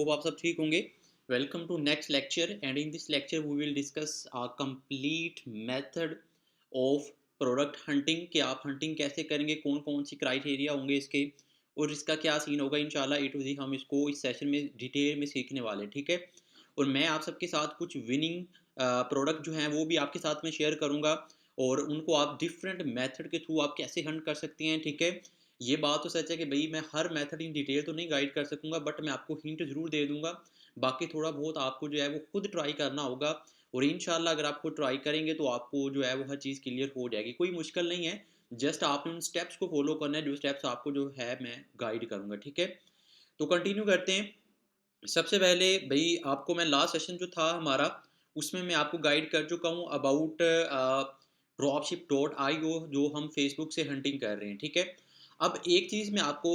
Hope आप सब ठीक होंगे. Welcome to next lecture, and in this lecture we will discuss a complete method of product hunting कि आप hunting कैसे करेंगे, कौन कौन सी क्राइटेरिया होंगे इसके और इसका क्या सीन होगा. इंशाल्लाह A to Z हम इसको इस सेशन में डिटेल में सीखने वाले हैं. ठीक है. और मैं आप सबके साथ कुछ विनिंग प्रोडक्ट जो हैं वो भी आपके साथ में शेयर करूंगा और उनको आप डिफरेंट मेथड के थ्रू आप कैसे हंट कर सकते हैं. ठीक है. ये बात तो सच है कि भाई मैं हर मेथड इन डिटेल तो नहीं गाइड कर सकूंगा, बट मैं आपको हिंट ज़रूर दे दूंगा. बाकी थोड़ा बहुत आपको जो है वो खुद ट्राई करना होगा और इंशाल्लाह अगर आप खुद ट्राई करेंगे तो आपको जो है वो हर चीज़ क्लियर हो जाएगी. कोई मुश्किल नहीं है, जस्ट आपने उन स्टेप्स को फॉलो करना है जो स्टेप्स आपको जो है मैं गाइड करूँगा. ठीक है. तो कंटिन्यू करते हैं. सबसे पहले भाई आपको मैं लास्ट सेशन जो था हमारा उसमें मैं आपको गाइड कर चुका हूँ अबाउट dropship.io जो हम फेसबुक से हंटिंग कर रहे हैं. ठीक है. अब एक चीज़ मैं आपको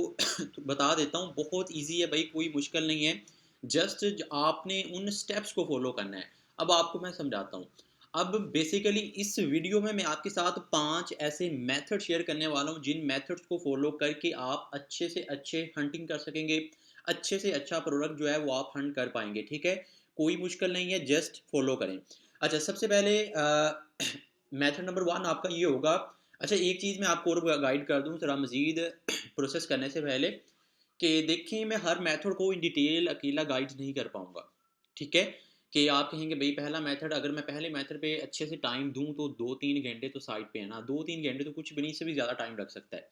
बता देता हूँ, बहुत इजी है भाई, कोई मुश्किल नहीं है. जस्ट आपने उन स्टेप्स को फॉलो करना है. अब आपको मैं समझाता हूँ. अब बेसिकली इस वीडियो में मैं आपके साथ 5 ऐसे मेथड शेयर करने वाला हूँ जिन मेथड्स को फॉलो करके आप अच्छे से अच्छे हंटिंग कर सकेंगे, अच्छे से अच्छा प्रोडक्ट जो है वो आप हंट कर पाएंगे. ठीक है. कोई मुश्किल नहीं है, जस्ट फॉलो करें. अच्छा, सबसे पहले मेथड नंबर 1 आपका ये होगा. अच्छा, एक चीज़ मैं आपको और गाइड कर दूं ज़रा मज़ीद प्रोसेस करने से पहले कि देखिए मैं हर मेथड को इन डिटेल अकेला गाइड नहीं कर पाऊंगा. ठीक है. कि आप कहेंगे भाई पहला मेथड, अगर मैं पहले मेथड पे अच्छे से टाइम दूं तो 2-3 घंटे तो साइड पे है ना, 2-3 घंटे तो कुछ भी नहीं, से भी ज़्यादा टाइम लग सकता है.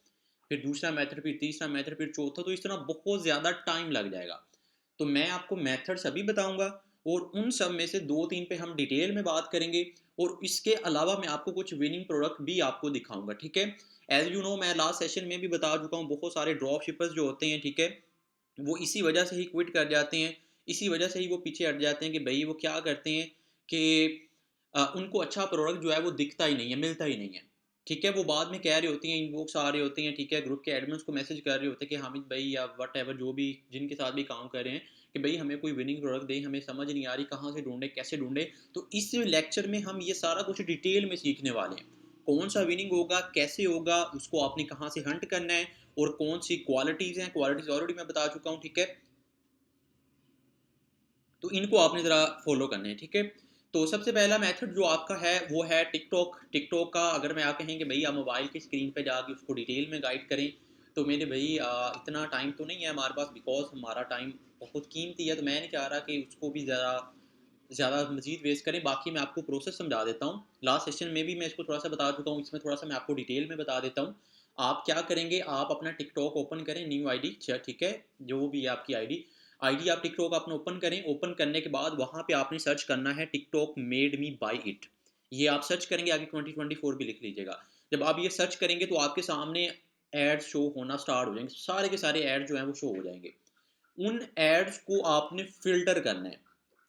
फिर दूसरा मेथड, फिर तीसरा मेथड, फिर चौथा, तो इस तरह बहुत ज़्यादा टाइम लग जाएगा. तो मैं आपको मेथड्स अभी बताऊंगा और उन सब में से 2-3 पे हम डिटेल में बात करेंगे और इसके अलावा मैं आपको कुछ विनिंग प्रोडक्ट भी आपको दिखाऊंगा. ठीक है. एज यू नो, मैं लास्ट सेशन में भी बता चुका हूँ, बहुत सारे ड्रॉप शिपर्स जो होते हैं, ठीक है, वो इसी वजह से ही क्विट कर जाते हैं, इसी वजह से ही वो पीछे हट जाते हैं कि भाई वो क्या करते हैं कि उनको अच्छा प्रोडक्ट जो है वो दिखता ही नहीं है, मिलता ही नहीं है. ठीक है. वो बाद में कह रही होती हैं, इनबॉक्स आ रहे होते हैं, ठीक है, ग्रुप के एडमिन्स को मैसेज कर रहे होते हैं कि हामिद भाई या वट एवर जो भी जिनके साथ भी काम कर रहे हैं कि भाई हमें कोई विनिंग प्रोडक्ट दें, हमें समझ नहीं आ रही कहाँ से ढूंढे, कैसे ढूंढे. तो इस लेक्चर में हम ये सारा कुछ डिटेल में सीखने वाले हैं. कौन सा विनिंग होगा, कैसे होगा, उसको आपने कहाँ से हंट करना है और कौन सी क्वालिटीज़ हैं. क्वालिटीज़ ऑलरेडी मैं बता चुका हूँ. ठीक है. तो इनको आपने ज़रा फॉलो करना है. ठीक है. तो सबसे पहला मेथड जो आपका है वो है टिकटॉक. टिकटॉक का अगर मैं आप कहेंगे भाई आप मोबाइल की स्क्रीन पे जाके उसको डिटेल में गाइड करें, तो मेरे भाई इतना टाइम तो नहीं है हमारे पास, बिकॉज हमारा टाइम बहुत कीमती है. तो मैं नहीं चाह रहा कि उसको भी ज़्यादा ज़्यादा मजीद वेस्ट करें. बाकी मैं आपको प्रोसेस समझा देता हूँ. लास्ट सेशन में भी मैं इसको थोड़ा सा बता चुका हूँ, इसमें थोड़ा सा मैं आपको डिटेल में बता देता हूँ. आप क्या करेंगे, आप अपना टिकटॉक ओपन करें, न्यू आईडी, ठीक है, जो भी है आपकी आईडी. आईडी आप टिकटॉक अपना ओपन करें. ओपन करने के बाद वहाँ पे आपने सर्च करना है TikTok made me by it. ये आप सर्च करेंगे, आगे 2024 भी लिख लीजिएगा. जब आप ये सर्च करेंगे तो आपके सामने एड्स शो होना स्टार्ट हो जाएंगे, सारे के सारे एड्स जो हैं वो शो हो जाएंगे. उन एड्स को आपने फिल्टर करना है.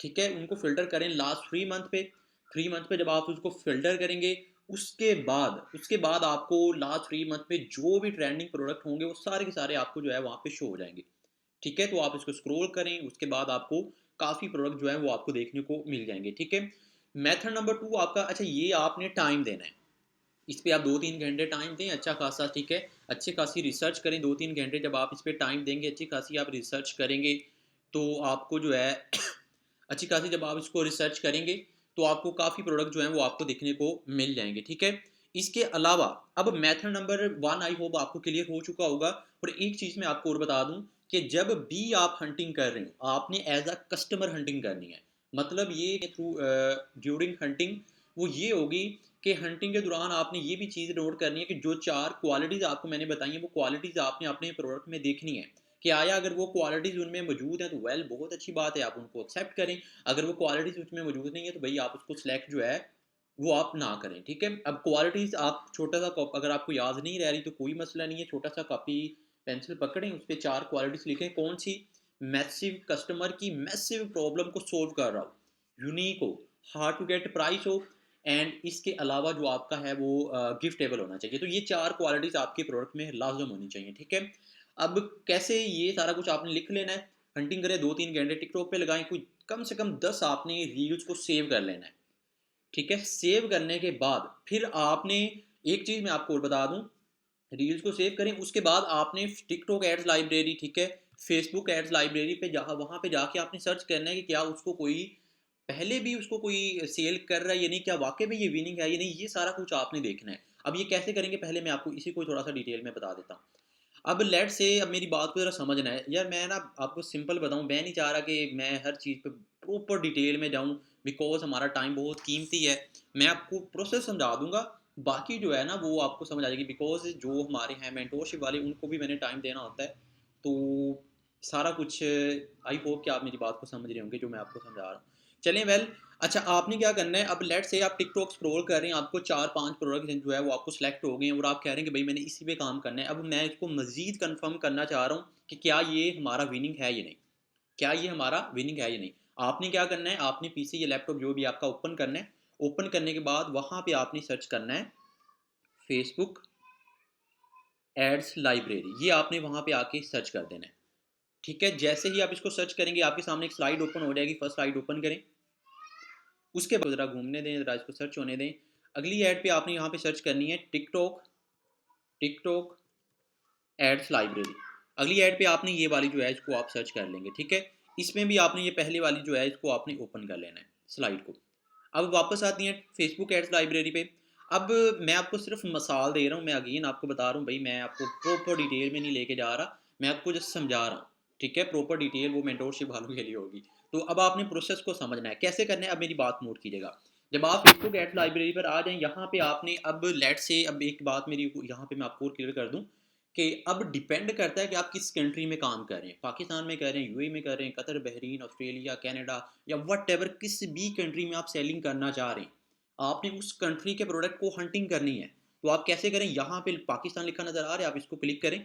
ठीक है. उनको फिल्टर करें लास्ट 3 मंथ पे. 3 मंथ पे जब आप उसको फिल्टर करेंगे, उसके बाद आपको लास्ट 3 मंथ में जो भी ट्रेंडिंग प्रोडक्ट होंगे वो सारे के सारे आपको जो है वहाँ पे शो हो जाएंगे. ठीक है. तो आप इसको स्क्रॉल करें, उसके बाद आपको काफ़ी प्रोडक्ट जो है वो आपको देखने को मिल जाएंगे. ठीक है. मेथड नंबर 2 आपका, अच्छा, ये आपने टाइम देना है. इस पर आप 2-3 घंटे टाइम दें अच्छा खासा. ठीक है. अच्छी खासी रिसर्च करें. 2-3 घंटे जब आप इस पर टाइम देंगे, अच्छी खासी आप रिसर्च करेंगे, तो आपको जो है अच्छी खासी जब आप इसको रिसर्च करेंगे तो आपको काफ़ी प्रोडक्ट जो हैं वो आपको देखने को मिल जाएंगे. ठीक है. इसके अलावा अब मेथड नंबर 1 आई होप आपको क्लियर हो चुका होगा. और एक चीज़ मैं आपको और बता दूं कि जब भी आप हंटिंग कर रहे हो आपने एज अ कस्टमर हंटिंग करनी है. मतलब ये थ्रू ड्यूरिंग हंटिंग वो ये होगी कि हंटिंग के दौरान आपने ये भी चीज़ नोट करनी है कि जो 4 क्वालिटीज़ आपको मैंने बताई हैं वो क्वालिटीज़ आपने अपने प्रोडक्ट में देखनी है कि आया अगर वो क्वालिटीज़ उनमें मौजूद हैं तो वेल बहुत अच्छी बात है, आप उनको एक्सेप्ट करें. अगर वो क्वालिटीज़ उसमें मौजूद नहीं है तो भाई आप उसको सिलेक्ट जो है वो आप ना करें. ठीक है. अब क्वालिटीज़ आप छोटा सा अगर आपको याद नहीं रह रही तो कोई मसला नहीं है, छोटा सा कॉपी पेंसिल पकड़ें, उस पर 4 क्वालिटीज़ लिखें. कौन सी? मैसिव, कस्टमर की मैसिव प्रॉब्लम को सोल्व कर रहा हो, यूनिक हो, हार्ड टू गेट प्राइस हो, एंड इसके अलावा जो आपका है वो गिफ्टेबल होना चाहिए. तो ये 4 क्वालिटीज़ आपके प्रोडक्ट में लाजम होनी चाहिए. ठीक है. अब कैसे ये सारा कुछ आपने लिख लेना है. हंटिंग करें, 2-3 घंटे टिकटॉक पे लगाएं, कोई कम से कम 10 आपने रील्स को सेव कर लेना है. ठीक है. सेव करने के बाद फिर आपने एक चीज़ मैं आपको और बता दूं, रील्स को सेव करें, उसके बाद आपने टिकटॉक एड्स लाइब्रेरी, ठीक है, फेसबुक एड्स लाइब्रेरी पे जहाँ वहाँ पे जाके आपने सर्च करना है कि क्या उसको कोई पहले भी उसको कोई सेल कर रहा है या नहीं, क्या वाक़ई में ये विनिंग है या नहीं, ये सारा कुछ आपने देखना है। अब ये कैसे करेंगे, पहले मैं आपको इसी को थोड़ा-सा डिटेल में बता देता हूँ। अब लेट्स से अब मेरी बात को ज़रा समझना है। यार मैं ना आपको सिंपल बताऊँ, मैं नहीं चाह रहा कि मैं हर चीज़ पे प्रॉपर डिटेल में जाऊँ, बिकॉज़ हमारा टाइम बहुत कीमती है। मैं आपको प्रोसेस समझा दूँगा, बाकी जो है ना वो आपको समझ आ जाएगी, बिकॉज़ जो हमारे हैं मेंटोरशिप वाले उनको भी मैंने टाइम देना होता है। तो सारा कुछ आई होप कि आप मेरी बात को समझ रहे होंगे जो मैं आपको समझा रहा हूँ। चलें वेल, अच्छा आपने क्या करना है, अब लेट्स से आप टिकटॉक स्क्रॉल कर रहे हैं, आपको 4-5 प्रोडक्ट जो है वो आपको सेलेक्ट हो गए हैं और आप कह रहे हैं कि भाई मैंने इसी पे काम करना है। अब मैं इसको मज़ीद कन्फर्म करना चाह रहा हूँ कि क्या ये हमारा विनिंग है या नहीं? क्या ये हमारा विनिंग है या नहीं? आपने क्या करना है, आपने पीसी या लैपटॉप जो भी आपका ओपन करना है, ओपन करने के बाद वहाँ पे आपने सर्च करना है फेसबुक एड्स लाइब्रेरी, ये आपने वहाँ पे आके सर्च कर देना है। ठीक है? जैसे ही आप इसको सर्च करेंगे आपके सामने एक स्लाइड ओपन हो जाएगी, फर्स्ट स्लाइड ओपन करें। उसके बाद ज़रा घूमने दें, ज़रा इसको सर्च होने दें। अगली ऐड पे आपने यहाँ पे सर्च करनी है टिकटॉक टिकटॉक एड्स लाइब्रेरी। अगली ऐड पे आपने ये वाली जो है इसको आप सर्च कर लेंगे, ठीक है? इसमें भी आपने ये पहले वाली जो है इसको आपने ओपन कर लेना है स्लाइड को। अब वापस आती हैं फेसबुक एड्स लाइब्रेरी पे। अब मैं आपको सिर्फ मिसाल दे रहा हूँ, मैं अगेन आपको बता रहा हूँ भाई, मैं आपको प्रॉपर डिटेल में नहीं लेके जा रहा, मैं आपको जस्ट समझा रहा हूँ, ठीक है? प्रॉपर डिटेल वो मेंटोरशिप वालों के लिए होगी। तो अब आपने प्रोसेस को समझना है, कैसे करना है, अब मेरी बात नोट कीजिएगा। जब आप फेसबुक एड्स लाइब्रेरी पर आ जाएँ, यहाँ पे आपने अब लेट्स से अब एक बात मेरी यहाँ पे मैं आपको और क्लियर कर दूँ कि अब डिपेंड करता है कि आप किस कंट्री में काम कर रहे हैं। पाकिस्तान में कर रहे हैं, यूएई में कर रहे हैं, कतर, बहरीन, ऑस्ट्रेलिया, कनाडा या व्हाटएवर किस भी कंट्री में आप सेलिंग करना चाह रहे हैं, आपने उस कंट्री के प्रोडक्ट को हंटिंग करनी है। तो आप कैसे करें, यहाँ पे पाकिस्तान लिखा नज़र आ रहा है, आप इसको क्लिक करें।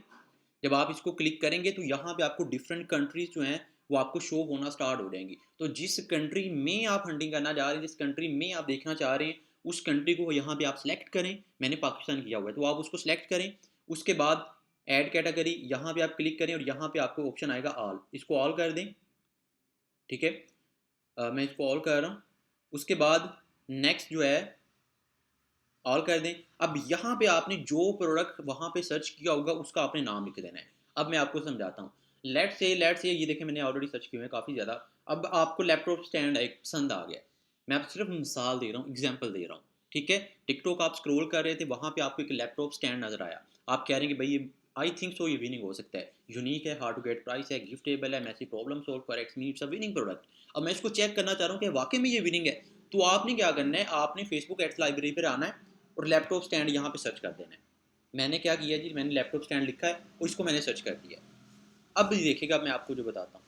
जब आप इसको क्लिक करेंगे तो यहाँ पे आपको डिफरेंट कंट्रीज जो हैं वो आपको शो होना स्टार्ट हो जाएंगी। तो जिस कंट्री में आप हंटिंग करना चाह रहे हैं, जिस कंट्री में आप देखना चाह रहे हैं, उस कंट्री को यहाँ पे आप सेलेक्ट करें। मैंने पाकिस्तान किया हुआ है तो आप उसको सेलेक्ट करें। उसके बाद ऐड कैटेगरी, यहाँ पे आप क्लिक करें और यहाँ पे आपको ऑप्शन आएगा ऑल, इसको ऑल कर दें। ठीक है? मैं इसको ऑल कर रहा हूँ। उसके बाद नेक्स्ट जो है ऑल कर दें। अब यहाँ पे आपने जो प्रोडक्ट वहाँ पे सर्च किया होगा उसका आपने नाम लिख देना है। अब मैं आपको समझाता हूँ। लेट्स से ये देखें मैंने ऑलरेडी सर्च किए हुए हैं काफ़ी ज़्यादा। अब आपको लैपटॉप स्टैंड एक पसंद आ गया, मैं आपको सिर्फ मिसाल दे रहा हूँ, एग्जाम्पल दे रहा हूँ। ठीक है? टिकटॉक आप स्क्रॉल कर रहे थे, वहाँ पे आपको एक लैपटॉप स्टैंड नज़र आया। आप कह रहे हैं कि भाई ये आई थिंक सो ये विनिंग हो सकता है, यूनिक है, हार्ड टू गेट प्राइस है, गिफ्टेबल है, messy problem solve correct meets a winning product. अब मैं इसको चेक करना चाह रहा हूँ कि वाकई में ये विनिंग है। तो आपने क्या करना है, आपने फेसबुक एड्स लाइब्रेरी पर आना है और लैपटॉप स्टैंड यहाँ पे सर्च कर देना है। मैंने क्या किया जी, मैंने लैपटॉप स्टैंड लिखा है और इसको मैंने सर्च कर दिया। अब देखिएगा मैं आपको जो बताता हूँ।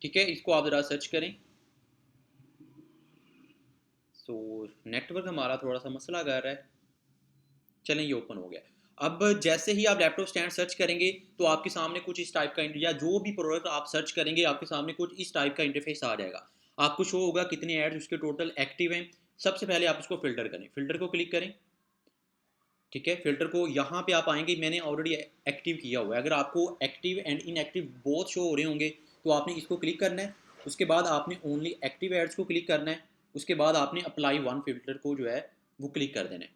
ठीक है, इसको आप ज़रा सर्च करें। सो नेटवर्क हमारा थोड़ा सा मसला कर रहा है। चलें ये ओपन हो गया। अब जैसे ही आप लैपटॉप स्टैंड सर्च करेंगे तो आपके सामने कुछ इस टाइप का या जो भी प्रोडक्ट आप सर्च करेंगे आपके सामने कुछ इस टाइप का इंटरफेस आ जाएगा। आपको शो होगा कितने एड्स उसके टोटल एक्टिव हैं। सबसे पहले आप इसको फिल्टर करें, फिल्टर को क्लिक करें। ठीक है, फिल्टर को यहाँ पे आप आएंगे, मैंने ऑलरेडी एक्टिव किया हुआ है। अगर आपको active and inactive both show हो रहे होंगे तो आपने इसको क्लिक करना है। उसके बाद आपने ओनली एक्टिव एड्स को क्लिक करना है। उसके बाद आपने अप्लाई वन फिल्टर को जो है वो क्लिक कर देना है।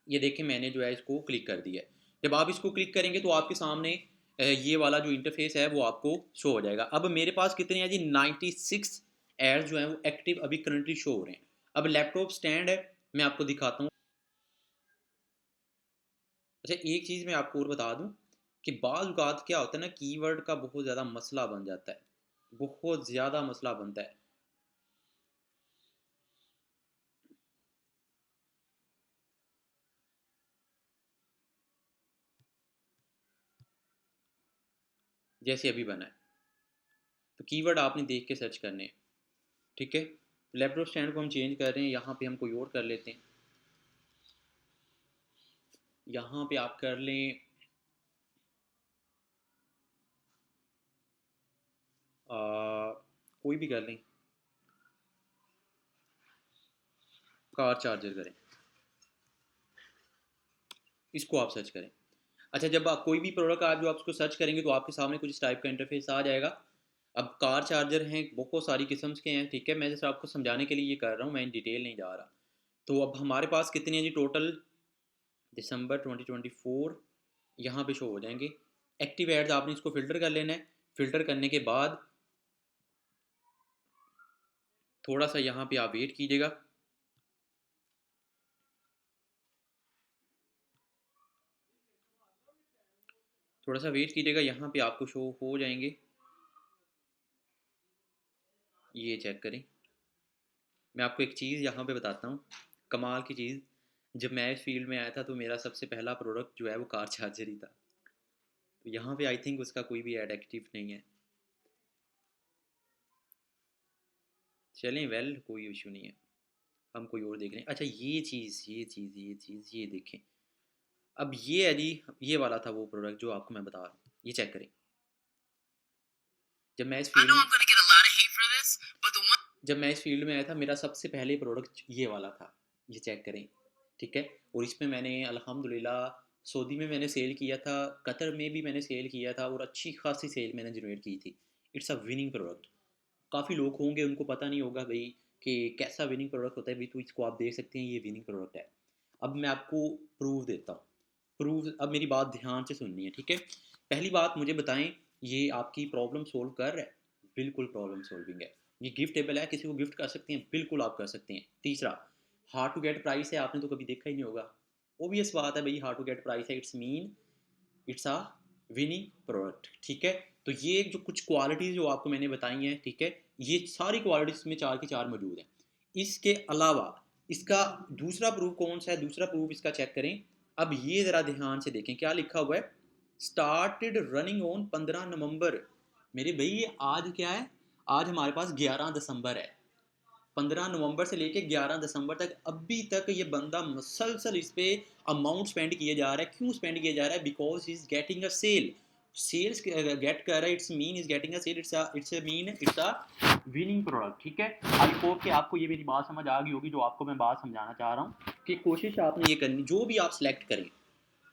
ये देखें मैंने जो है इसको क्लिक कर दिया है। जब आप इसको क्लिक करेंगे तो आपके सामने ये वाला जो इंटरफेस है वो आपको शो हो जाएगा। अब मेरे पास कितने हैं जी, 96 एड्स जो हैं वो एक्टिव अभी करंटली शो हो रहे हैं। अब लैपटॉप स्टैंड है, मैं आपको दिखाता हूँ। अच्छा एक चीज़ मैं आपको और बता दूं कि बाज़ औक़ात क्या होता है ना, कीवर्ड का बहुत ज़्यादा मसला बन जाता है, बहुत ज़्यादा मसला बनता है। जैसे अभी बना है, तो कीवर्ड आपने देख के सर्च करने हैं। ठीक है? लैपटॉप स्टैंड को हम चेंज कर रहे हैं, यहाँ पे हम कोई और कर लेते हैं। यहाँ पे आप कर लें कोई भी कर लें, कार चार्जर करें, इसको आप सर्च करें। अच्छा जब आप कोई भी प्रोडक्ट आप जो आप उसको सर्च करेंगे तो आपके सामने कुछ इस टाइप का इंटरफेस आ जाएगा। अब कार चार्जर हैं बहुत सारी किस्म के हैं। ठीक है, मैं जैसे आपको समझाने के लिए ये कर रहा हूँ, मैं इन डिटेल नहीं जा रहा। तो अब हमारे पास कितने हैं जी टोटल, दिसंबर 2024 यहाँ पे शो हो जाएंगे। एक्टिव एड्स आपने इसको फ़िल्टर कर लेना है। फ़िल्टर करने के बाद थोड़ा सा यहाँ पे आप वेट कीजिएगा। थोड़ा सा वेट कीजिएगा, यहाँ पे आपको शो हो जाएंगे। ये चेक करें। मैं आपको एक चीज़ यहाँ पे बताता हूँ, कमाल की चीज़। जब मैं इस फील्ड में आया था तो मेरा सबसे पहला प्रोडक्ट जो है वो कार चार्जर ही था। तो यहाँ पे आई थिंक उसका कोई भी एड एक्टिव नहीं है। चलें, वेल कोई इशू नहीं है, हम कोई और देख रहे हैं। अच्छा, ये देखें। अब ये है जी, ये वाला था वो प्रोडक्ट जो आपको मैं बता रहा हूँ। ये चेक करें। जब मैं इस फील्ड जब मैं इस फील्ड में आया था, मेरा सबसे पहले प्रोडक्ट ये वाला था। ये चेक करें, ठीक है। और इसमें मैंने अल्हम्दुलिल्लाह सऊदी में मैंने सेल किया था, कतर में भी मैंने सेल किया था, और अच्छी खासी सेल मैंने जनरेट की थी। It's a winning product. काफ़ी लोग होंगे उनको पता नहीं होगा भाई कि कैसा विनिंग प्रोडक्ट होता है भाई, तो इसको आप देख सकते हैं, ये विनिंग प्रोडक्ट है। अब मैं आपको प्रूफ देता हूँ। प्रूफ, अब मेरी बात ध्यान से सुननी है, ठीक है। पहली बात मुझे बताएं, ये आपकी प्रॉब्लम सोल्व कर रहा है? बिल्कुल प्रॉब्लम सोल्विंग है। ये गिफ्टेबल है, किसी को गिफ्ट कर सकते हैं, बिल्कुल आप कर सकते हैं। तीसरा, हार्ड टू गेट प्राइस है, आपने तो कभी देखा ही नहीं होगा। ओबियस बात है भाई, हार्ड टू गेट प्राइस है, it's mean it's a winning product, ठीक है। तो ये जो कुछ क्वालिटीज़ जो आपको मैंने बताई हैं, ठीक है, ये सारी क्वालिटीज़ में चार की चार मौजूद हैं। इसके अलावा इसका दूसरा प्रूफ कौन सा है? दूसरा प्रूफ इसका चेक करें। अब ये ज़रा ध्यान से देखें, क्या लिखा हुआ है? स्टार्टेड रनिंग ऑन 15 नवंबर। मेरे भाई ये आज क्या है? आज हमारे पास 11 दिसंबर है। 15 नवंबर से लेके 11 दिसंबर तक अभी तक ये बंदा मसलसल इस पे अमाउंट स्पेंड किए जा रहा है। क्यों स्पेंड किया जा रहा है? Because he is getting a sale. Sales get कर रहा है, it's mean is getting a sale, it's a winning product, ठीक है। आई होप कि आपको ये मेरी बात समझ आ गई होगी, जो आपको मैं बात समझाना चाह रहा हूँ कि कोशिश आपने ये करनी, जो भी आप सिलेक्ट करें,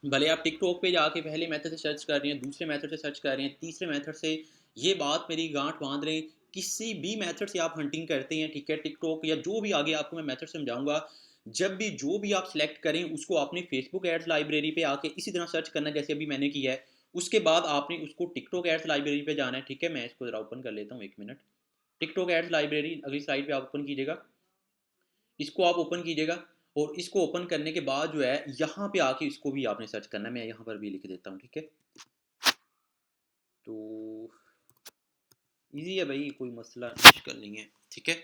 भले आप टिकटॉक पे जाके पहले मेथड से सर्च कर रहे हैं, दूसरे मेथड से सर्च कर रहे हैं, तीसरे मेथड से, ये बात मेरी गांठ बांध रहे हैं, किसी भी मेथड से आप हंटिंग करते हैं, ठीक है, टिकटॉक या जो भी आगे आपको मैं मेथड समझाऊंगा, जब भी जो भी आप सिलेक्ट करें उसको आपने फेसबुक एड्स लाइब्रेरी पे आके इसी तरह सर्च करना है जैसे अभी मैंने किया है। उसके बाद आपने उसको टिकटॉक एड्स लाइब्रेरी पे जाना है, ठीक है। मैं इसको ज़रा ओपन कर लेता हूँ, 1 मिनट। टिकटॉक एड्स लाइब्रेरी अगली स्लाइड पे आप ओपन कीजिएगा। इसको आप ओपन कीजिएगा, और इसको ओपन करने के बाद जो है यहाँ पे आके इसको भी आपने सर्च करना है। मैं यहाँ पर भी लिख देता हूँ, ठीक है। तो इजी है भाई, कोई मसला मुश्किल नहीं है, ठीक है।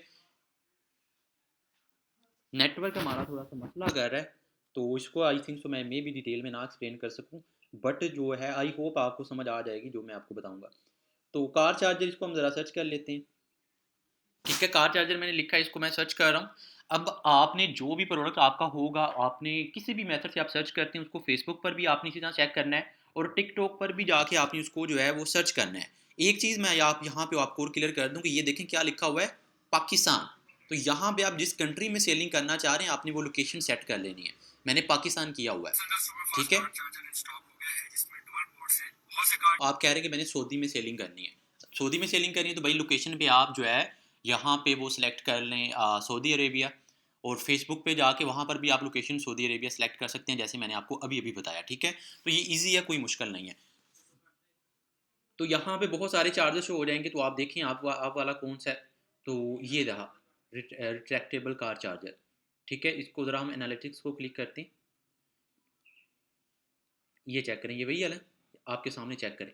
नेटवर्क हमारा थोड़ा सा मसला कर रहा है, तो इसको आई थिंक सो मैं मे भी डिटेल में ना एक्सप्लेन कर सकूँ, बट जो है आई होप आपको समझ आ जाएगी जो मैं आपको बताऊँगा। तो कार चार्जर, इसको हम ज़रा सर्च कर लेते हैं, ठीक है। कार चार्जर मैंने लिखा है, इसको मैं सर्च कर रहा हूँ। अब आपने जो भी प्रोडक्ट आपका होगा, आपने किसी भी मेथड से आप सर्च करते हैं, उसको फेसबुक पर भी आपने इसी तरह चेक करना है, और टिकटॉक पर भी जाके आपने उसको जो है वो सर्च करना है। एक चीज़ मैं आप यहाँ पे आपको और क्लियर कर दूँ कि ये देखें क्या लिखा हुआ है, पाकिस्तान। तो यहाँ पे आप जिस कंट्री में सेलिंग करना चाह रहे हैं, आपने वो लोकेशन सेट कर लेनी है। मैंने पाकिस्तान किया हुआ है, ठीक है। आप कह रहे हैं कि मैंने सऊदी में सेलिंग करनी है, सऊदी में सेलिंग करनी है, तो भाई लोकेशन पे आप जो है यहाँ पे वो सिलेक्ट कर लें सऊदी अरेबिया, और फेसबुक पे जाके वहाँ पर भी आप लोकेशन सऊदी अरेबिया सेलेक्ट कर सकते हैं, जैसे मैंने आपको अभी अभी बताया, ठीक है। तो ये इजी है, कोई मुश्किल नहीं है। तो यहाँ पे बहुत सारे चार्जेस शो हो जाएंगे, तो आप देखें आप वाला कौन सा है। तो ये रहा रिट्रैक्टेबल कार चार्जर, ठीक है। इसको ज़रा हम एनालिटिक्स को क्लिक करते हैं, ये चेक करें, ये वही वाला है, आपके सामने चेक करें।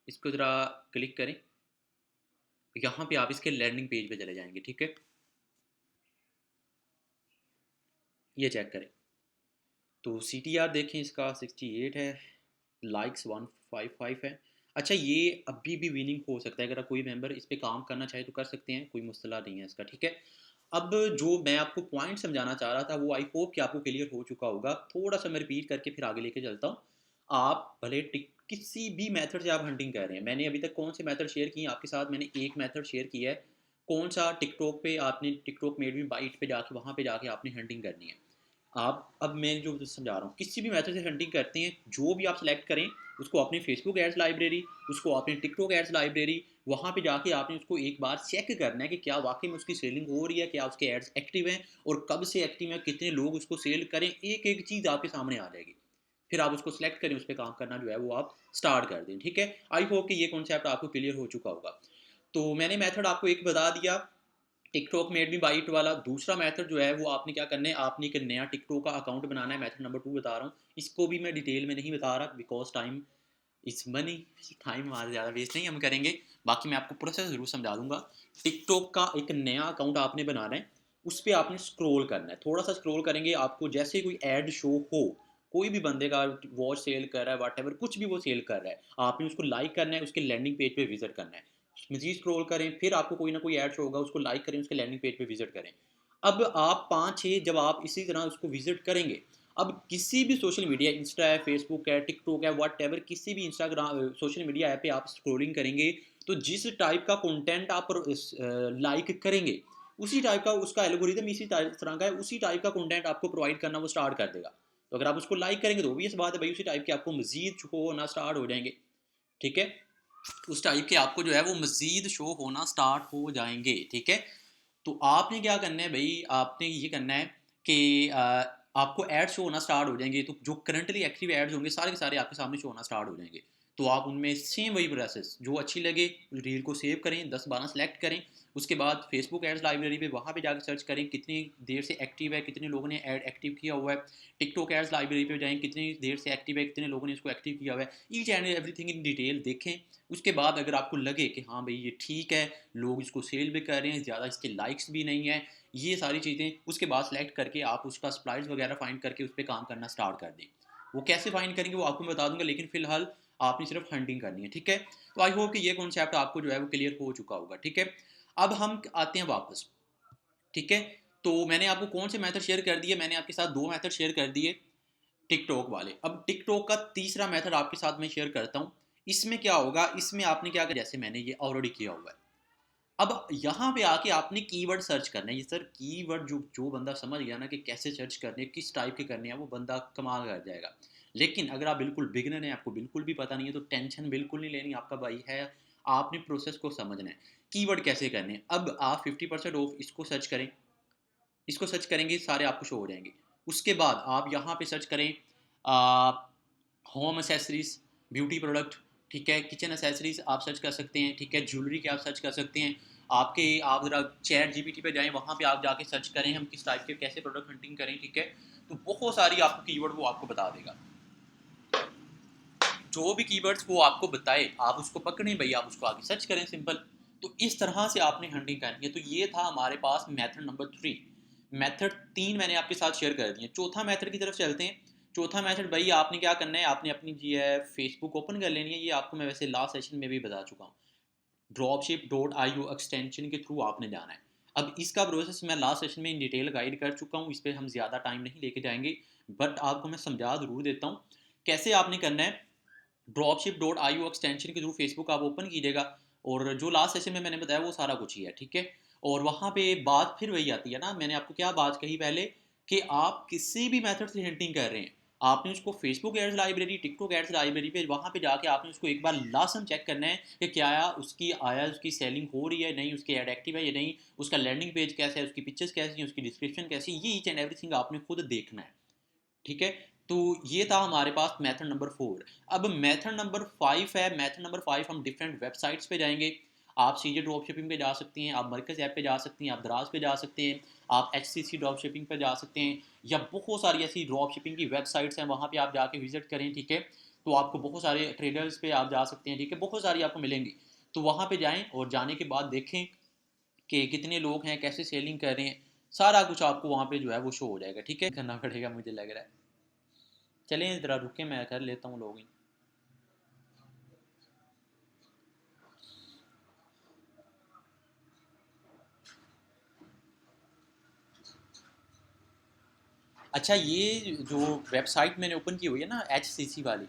इसको ज़रा क्लिक करें, यहाँ पे आप इसके लैंडिंग पेज पे चले जाएंगे, ठीक है। ये चेक करें, तो सी टी आर देखें, इसका 68 है, लाइक्स 155 है। अच्छा, ये अभी भी विनिंग हो सकता है, अगर कोई मेंबर इस पर काम करना चाहे तो कर सकते हैं, कोई मसला नहीं है इसका, ठीक है। अब जो मैं आपको पॉइंट समझाना चाह रहा था वो आई होप कि आपको क्लियर हो चुका होगा। थोड़ा सा मैं रिपीट करके फिर आगे लेके चलता हूँ। आप भले किसी भी मेथड से आप हंटिंग कर रहे हैं, मैंने अभी तक कौन से मेथड शेयर किए हैं आपके साथ? मैंने एक मेथड शेयर किया है, कौन सा? टिकटॉक पे आपने टिकटॉक मेड में बाइट पे जाके वहाँ पे जाके आपने हंटिंग करनी है। आप, अब मैं जो समझा रहा हूँ, किसी भी मेथड से हंटिंग करते हैं, जो भी आप सेलेक्ट करें, उसको अपनी फेसबुक एड्स लाइब्रेरी, उसको अपनी टिकटॉक एड्स लाइब्रेरी, वहाँ पे जाके आपने उसको एक बार चेक करना है कि क्या वाकई में उसकी सेलिंग हो रही है, क्या उसके एड्स एक्टिव हैं, और कब से एक्टिव हैं, कितने लोग उसको सेल करें, एक एक चीज़ आपके सामने आ जाएगी। फिर आप उसको सिलेक्ट करें, उस पर काम करना जो है वो आप स्टार्ट कर दें। ठीक है, आई होप कि ये कॉन्सेप्ट आपको क्लियर हो चुका होगा। तो मैंने मेथड आपको एक बता दिया टिकटॉक मेड मी बाइट वाला। दूसरा मेथड जो है वो आपने क्या करना है, आपने एक नया टिकटॉक का अकाउंट बनाना है। मेथड नंबर 2 बता रहा हूँ, इसको भी मैं डिटेल में नहीं बता रहा because time it's money, time हमारा ज़्यादा वेस्ट नहीं हम करेंगे। बाकी मैं आपको प्रोसेस ज़रूर समझा दूंगा। टिकटॉक का एक नया अकाउंट आपने बनाना है, उस पर आपने स्क्रॉल करना है, थोड़ा सा स्क्रॉल करेंगे आपको जैसे कोई ऐड शो हो, कोई भी बंदे का वॉच सेल कर रहा है वाट एवर कुछ भी वो सेल कर रहा है, आपने उसको लाइक करना है, उसके लैंडिंग पेज पे विजिट करना है। मजीद स्क्रॉल करें, फिर आपको कोई ना कोई ऐड शो होगा, उसको लाइक करें, उसके लैंडिंग पेज पे विजिट करें। अब आप 5-6 जब आप इसी तरह उसको विजिट करेंगे, अब किसी भी सोशल मीडिया, इंस्टा है, फेसबुक है, टिकटॉक है, व्हाट एवर, किसी भी इंस्टाग्राम सोशल मीडिया ऐप पे आप स्क्रोलिंग करेंगे, तो जिस टाइप का कंटेंट आप लाइक करेंगे, उसी टाइप का उसका एल्गोरिदम इसी तरह का है, उसी टाइप का कंटेंट आपको प्रोवाइड करना वो स्टार्ट कर देगा। तो अगर आप उसको लाइक करेंगे तो ऑब्वियस बात है भाई, उसी टाइप के आपको मजीद शो होना स्टार्ट हो जाएंगे। ठीक है, उस टाइप के आपको जो है वो मजीद शो होना स्टार्ट हो जाएंगे। ठीक है, तो आपने क्या करना है भाई, आपने ये करना है कि आपको एड शो होना स्टार्ट हो जाएंगे, तो जो करंटली एक्टिव एड्स होंगे सारे के सारे आपके सामने शो होना स्टार्ट हो जाएंगे। तो आप उनमें सेम वही प्रोसेस, जो अच्छी लगे रील को सेव करें, 10-12 सेलेक्ट करें, उसके बाद फेसबुक एड्स लाइब्रेरी पे वहाँ पे जाकर सर्च करें कितनी देर से एक्टिव है, कितने लोगों ने ऐड एक्टिव किया हुआ है। टिकटॉक एड्स लाइब्रेरी पे जाएं, कितनी देर से एक्टिव है, कितने लोगों ने इसको एक्टिव किया हुआ है, each and everything in detail देखें। उसके बाद अगर आपको लगे कि हाँ भाई ये ठीक है, लोग इसको सेल भी कर रहे हैं, ज़्यादा इसके लाइक्स भी नहीं है, ये सारी चीज़ें, उसके बाद सेलेक्ट करके आप उसका सप्लाइज वगैरह फाइंड करके उस पर काम करना स्टार्ट कर दें। वो कैसे फाइंड करेंगे वो आपको बता दूंगा, लेकिन फिलहाल आपने सिर्फ हंटिंग करनी है। ठीक है, तो आई होप कि ये कॉन्सेप्ट आपको जो है वो क्लियर हो चुका होगा। ठीक है, अब हम आते हैं वापस। ठीक है, तो मैंने आपको कौन से मेथड शेयर कर दिए, मैंने आपके साथ 2 मेथड शेयर कर दिए टिकटॉक वाले। अब टिकटॉक का तीसरा मेथड आपके साथ मैं शेयर करता हूँ। इसमें क्या होगा, इसमें आपने क्या कर, जैसे मैंने ये ऑलरेडी किया हुआ है, अब यहाँ पे आके आपने कीवर्ड सर्च करना है। ये सर कीवर्ड जो जो बंदा समझ गया ना कि कैसे सर्च करने हैं, किस टाइप के करने हैं, वो बंदा कमाल कर जाएगा। लेकिन अगर आप बिल्कुल बिगनर हैं, आपको बिल्कुल भी पता नहीं है, तो टेंशन बिल्कुल नहीं लेनी, आपका भाई है, आपने प्रोसेस को समझना है कीवर्ड कैसे करने हैं। अब आप 50% ऑफ इसको सर्च करें, इसको सर्च करेंगे सारे आपको शो हो जाएंगे। उसके बाद आप यहाँ पे सर्च करें होम एसेसरीज, ब्यूटी प्रोडक्ट, ठीक है, किचन एसेसरीज आप सर्च कर सकते हैं। ठीक है, ज्वेलरी के आप सर्च कर सकते हैं। आप ज़रा चैट जीपीटी पे जाएं, वहाँ पे आप जाके सर्च करें हम किस टाइप के कैसे प्रोडक्ट हंटिंग करें। ठीक है, तो बहुत सारी आपको कीवर्ड वो आपको बता देगा। जो भी कीवर्ड्स वो आपको बताए आप उसको पकड़ें भाई, आप उसको आगे सर्च करें, सिंपल। तो इस तरह से आपने हंटिंग करनी है। तो ये था हमारे पास मेथड नंबर 3। मेथड 3 मैंने आपके साथ शेयर कर दिए। चौथा मेथड की तरफ चलते हैं। चौथा मेथड भाई आपने क्या करना है, आपने अपनी जी है फेसबुक ओपन कर लेनी है। ये आपको मैं वैसे लास्ट सेशन में भी बता चुका हूँ। dropship.io एक्सटेंशन के थ्रू आपने जाना है। अब इसका प्रोसेस मैं लास्ट सेशन में इन डिटेल गाइड कर चुका हूँ, इस पर हम ज़्यादा टाइम नहीं लेके जाएंगे, बट आपको मैं समझा ज़रूर देता हूँ कैसे आपने करना है। dropship.io एक्सटेंशन के थ्रू फेसबुक आप ओपन कीजिएगा, और जो लास्ट सेशन में मैंने बताया वो सारा कुछ ही है। ठीक है, और वहाँ पे बात फिर वही आती है ना, मैंने आपको क्या बात कही पहले, कि आप किसी भी मेथड से हिंटिंग कर रहे हैं, आपने उसको Facebook ads library, TikTok ads library पे वहाँ पे जाके आपने उसको एक बार लाजम चेक करना है कि क्या उसकी सेलिंग हो रही है नहीं, उसकी एड एक्टिव है या नहीं, उसका लैंडिंग पेज कैसा है, उसकी पिक्चर्स कैसी हैं, उसकी डिस्क्रिप्शन कैसी है, ये ईच एंड एवरीथिंग आपने खुद देखना है। ठीक है, तो ये था हमारे पास मेथड नंबर 4। अब मेथड नंबर 5 है। मेथड नंबर 5 हम डिफरेंट वेबसाइट्स पे जाएंगे। आप सीजे ड्रॉप शिपिंग पे जा सकती हैं, आप मरकज़ ऐप पे जा सकती हैं, आप दराज पे जा सकते हैं, आप HCC ड्रॉप शिपिंग पे जा सकते हैं, या बहुत सारी ऐसी ड्रॉप शिपिंग की वेबसाइट्स हैं, वहाँ पे आप जाके विजिट करें। ठीक है, तो आपको बहुत सारे ट्रेडर्स पे आप जा सकते हैं। ठीक है, बहुत सारी आपको मिलेंगी। तो वहाँ पे जाएँ और जाने के बाद देखें कि कितने लोग हैं, कैसे सेलिंग कर रहे हैं, सारा कुछ आपको वहाँ पे जो है वो शो हो जाएगा। ठीक है, करना पड़ेगा मुझे लग रहा है। चलें ज़रा रुके, मैं कर लेता हूँ लॉगिन। अच्छा, ये जो वेबसाइट मैंने ओपन की हुई है ना HCC वाली,